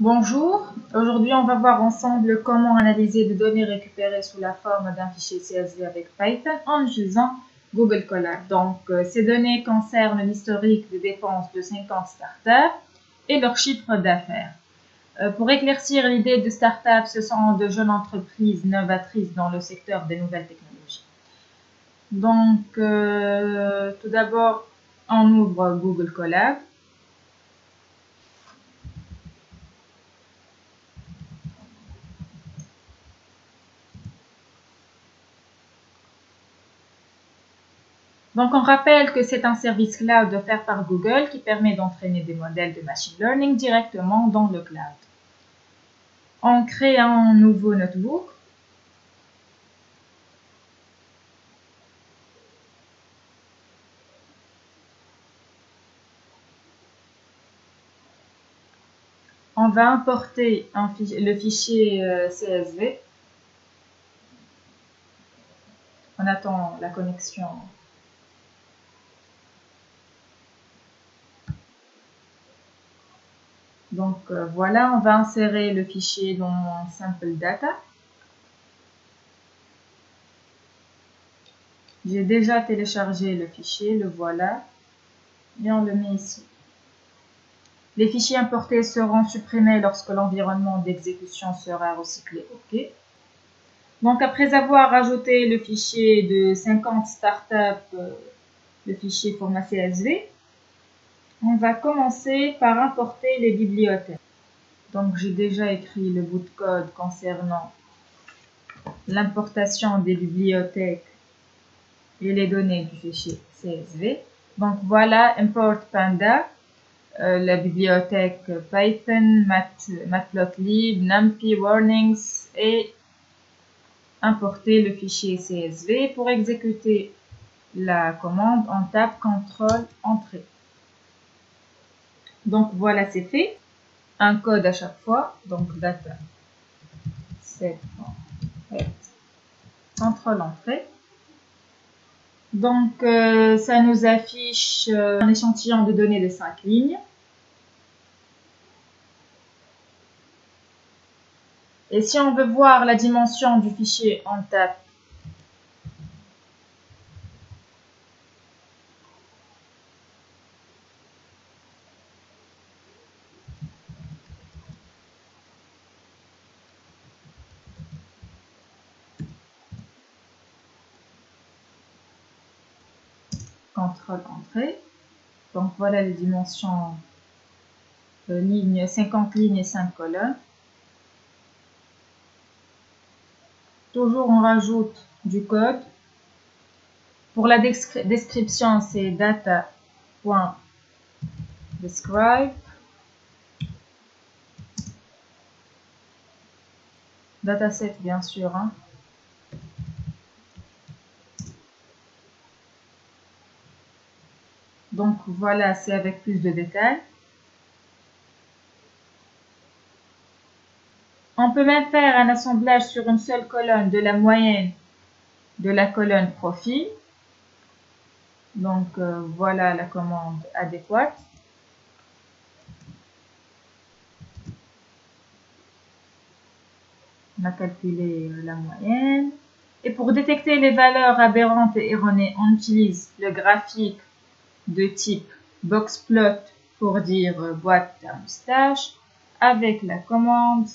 Bonjour, aujourd'hui on va voir ensemble comment analyser des données récupérées sous la forme d'un fichier CSV avec Python en utilisant Google Colab. Donc ces données concernent l'historique des dépenses de 50 startups et leur chiffre d'affaires. Pour éclaircir l'idée de startups, ce sont de jeunes entreprises novatrices dans le secteur des nouvelles technologies. Donc tout d'abord on ouvre Google Colab. Donc, on rappelle que c'est un service cloud offert par Google qui permet d'entraîner des modèles de machine learning directement dans le cloud. On crée un nouveau notebook. On va importer le fichier CSV. On attend la connexion. Donc voilà, on va insérer le fichier dans Sample Data. J'ai déjà téléchargé le fichier, le voilà, et on le met ici. Les fichiers importés seront supprimés lorsque l'environnement d'exécution sera recyclé. OK. Donc, après avoir ajouté le fichier de 50 startups, le fichier format CSV, on va commencer par importer les bibliothèques. Donc, j'ai déjà écrit le bout de code concernant l'importation des bibliothèques et les données du fichier CSV. Donc, voilà, import Panda, la bibliothèque Python, Matplotlib, NumPy, Warnings et importer le fichier CSV. Pour exécuter la commande, on tape CTRL Entrée. Donc voilà, c'est fait. Un code à chaque fois. Donc data 7 CTRL Entrée. Donc ça nous affiche un échantillon de données de 5 lignes. Et si on veut voir la dimension du fichier, on tape CTRL Entrée. Donc voilà les dimensions lignes, 50 lignes et 5 colonnes. Toujours on rajoute du code. Pour la description, c'est data.describe. Dataset bien sûr. Donc voilà, c'est avec plus de détails. On peut même faire un assemblage sur une seule colonne de la moyenne de la colonne profil. Donc voilà la commande adéquate. On a calculé la moyenne. Et pour détecter les valeurs aberrantes et erronées, on utilise le graphique de type boxplot pour dire boîte terme stage avec la commande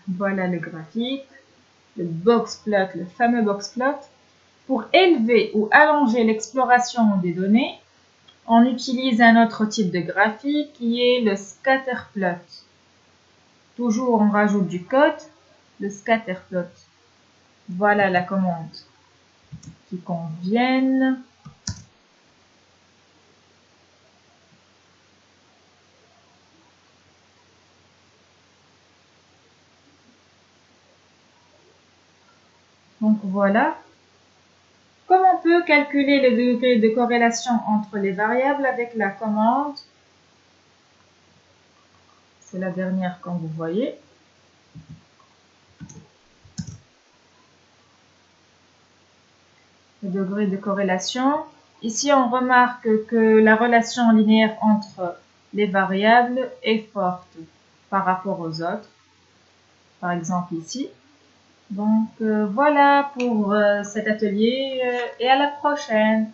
voilà le graphique, le boxplot, le fameux boxplot. Pour élever ou allonger l'exploration des données, on utilise un autre type de graphique qui est le scatterplot. Toujours on rajoute du code, le scatterplot. Voilà la commande qui convient. Donc voilà. Comme on peut calculer le degré de corrélation entre les variables avec la commande, c'est la dernière comme vous voyez. le degré de corrélation. Ici, on remarque que la relation linéaire entre les variables est forte par rapport aux autres. Par exemple ici. Donc voilà pour cet atelier et à la prochaine.